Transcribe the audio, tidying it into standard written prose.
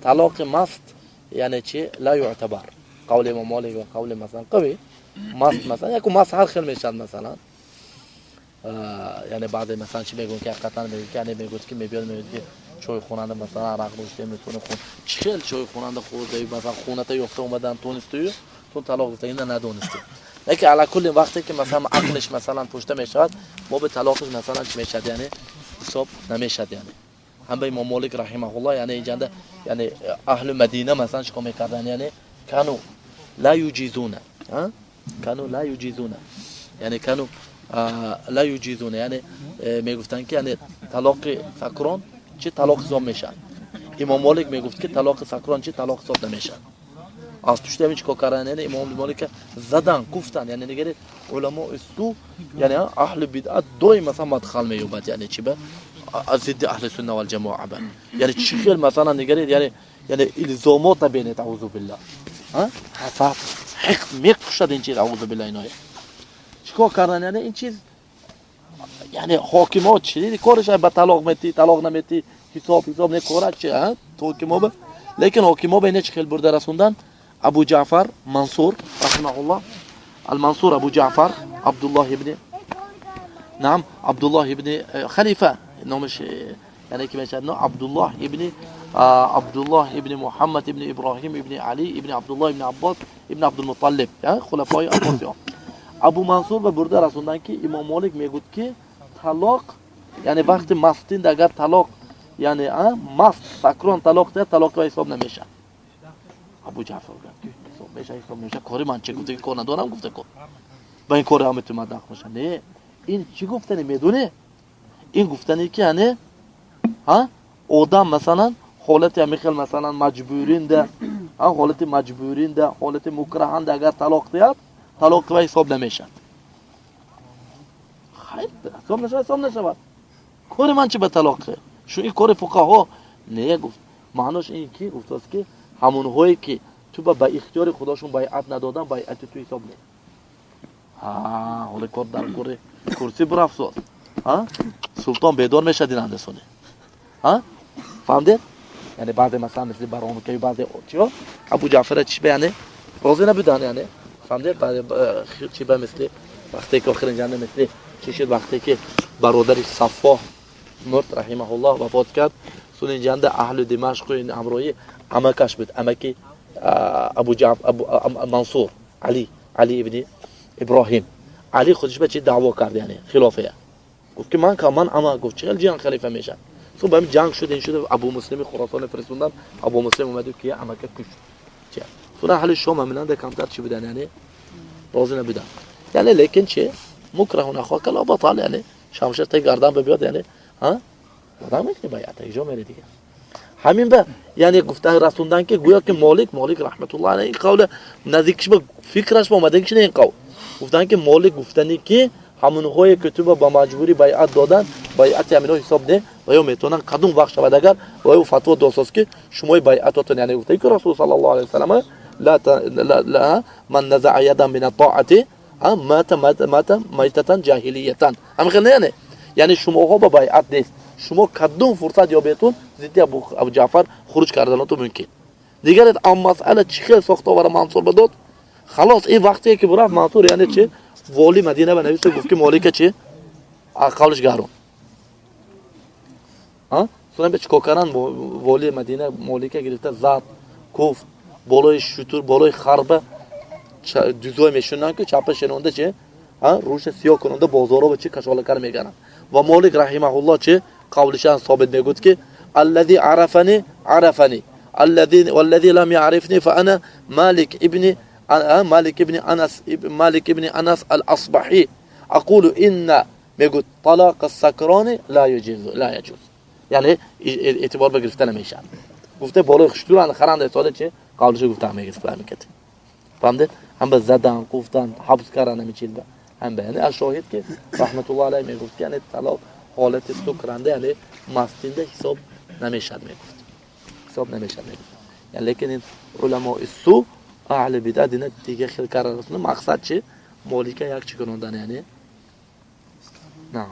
طلاق مست یعنی چی؟ لا يعتبر. قول امام مالک و قول مثلا قوی مست مثلا یک مست هر خیل میشد مثلا یعنی بعد مثلا چی میگن که حقیقتا میگن که یعنی میگن که میبیاد میگن که چای خوننده مثلا عرق نوشته میتونه خون چخیل چای خوننده خورده مثلا خونته یافته اومدن تونستی تو طلاق گفته اینا ندونستی. لیکن علی کل وقتی که مثلا عقلش مثلا پشت میشود ما به طلاقش مثلا چی میشد یعنی حساب نمیشد. یعنی هم به امام مالک رحمه الله یعنی اینجا یعنی اهل مدینه مثلا چیکار میکردن یعنی کانو لا یجیزون کانو لا یجیزون یعنی کانو لا یجیزون یعنی میگفتن که یعنی طلاق سکران چه طلاق حساب میشه. امام مالک میگفت که طلاق سکران چه طلاق حساب نمیشه. از توش همین چیکار کردن یعنی امام مالک زدن گفتن یعنی نگرید علما استو یعنی اهل بدعت دوی مثلا مدخل میوبد یعنی چی به از ضد اهل سنت و الجماعه به یعنی چی خیل مثلا نگرید یعنی الزامات بین تعوذ بالله حساب حق میکشد این چیز اعوذ بالله اینا چیکار کردن یعنی این چیز یعنی حاکمات چی کارش به طلاق میتی طلاق نمیتی حساب نکورد چه تو حاکما به لیکن حاکما به اینه چه خیل برده رسوندن. ابو جعفر منصور رحمه الله المنصور ابو جعفر عبد الله ابن نعم عبد الله ابن خليفه نامش يعني كما شاهدنا عبد الله ابن محمد ابن ابراهيم ابن علي ابن عبد الله ابن عباس ابن عبد المطلب خلفای عباسیان. ابو منصور به برده رسوندن که امام مالک میگوید که طلاق یعنی وقتی مستین اگر طلاق یعنی مست سکران طلاق ده طلاق و حساب نمیشه. ابو جعفر گفت که حساب میشه حساب نمیشه کاری من چه گفته که کار ندارم گفته کن با این کار همه تو مدخل میشه. نه این چی گفتنی میدونه این گفتنی که یعنی آدم مثلا حالت میخل مثلا مجبورین ده حالت مجبورین ده حالت مکرهند اگر طلاق دهد طلاق و حساب نمیشه. خیر حساب نشه کار من چه به طلاقه شو این کار فقها نه گفت معناش این کی گفت است که همون هایی که تو با اختیار خداشون بیعت ندادن بیعت تو حساب نه. حالا کار در کرسی برافت سلطان بیدار میشه دیننده سونه فهمدید یعنی بعد مثلا مثل برام که بعد چیا ابو جعفر چی بیانه راضی نبودن یعنی فهمدید بعد چی به مثل وقتی که آخرین جنده مثل چی شد وقتی که برادرش صفا مرد رحمه الله وفات کرد سون جنده اهل دمشق و این امروی امکش بود امکی ابو جعفر منصور علی ابن ابراهیم علی خودش به چی دعوا کرد یعنی خلافه گفت که من اما گفت چه جان خلیفه میشم تو با جنگ شد این شد ابو مسلم خراسان فرستوندن ابو مسلم اومد که امکه کشت چه تو اهل شام همینند کمتر چی بودن یعنی راضی نبودن یعنی لیکن چه مکرهون اخاک لا بطل یعنی شمشیر تا گردن بیاد یعنی آدم میکنه بیعت اجازه میره دیگه همین به یعنی گفته رسوندن که گویا که مالک رحمت الله علیه این قول نزدیکش به فکرش با اومدن که این قول گفتن که مالک گفتنی که همون هایی که تو با مجبوری بیعت دادن بیعت همینا حساب نه و یا میتونن قدوم وقت شود اگر و یا فتوا داساس که شما بیعتاتون یعنی گفته که رسول صلی الله علیه و سلم لا من نزع یدا من الطاعه مات میتتا جاهلیتا همین یعنی شما ها با بیعت نیست شما کدوم فرصت یا بهتون ضد ابو جعفر خروج کردن تو ممکن دیگر ام مسئله چی خیلی ساختار منصور بداد خلاص این وقتی که برفت منصور یعنی چه والی مدینه به نویسه گفت که مالک چه عقلش گرم سونم به چیکار کردن والی مدینه مالک گرفته زد کوفت بالای شطور بالای خربه دوزای میشونن که چپش شنونده چه روش سیاه کننده بازارا به چه کشاله کار میگنن و مالک رحمه الله چه قولش ثابت میگوید که الذي عرفني والذي لم يعرفني فانا مالك ابن انس الاصبحي اقول ان میگوید طلاق السكران لا يجوز یعنی اعتبار به گرفتن نمیشه گفته بالای خشتور خرنده ساده چه قولش گفته میگه میگه فهمید هم به زدن گفتن حبس کردن نمیچیل هم به یعنی شاهد که رحمت الله علیه میگفت یعنی طلاق حالت سکرنده یعنی مستینده حساب نمیشد میگفت حساب نمیشد میگفت یعنی لیکن این علماء سو اهل بدعت دیگه خیلی کار رسونه مقصد چه مالک یک چی کنوندن یعنی نه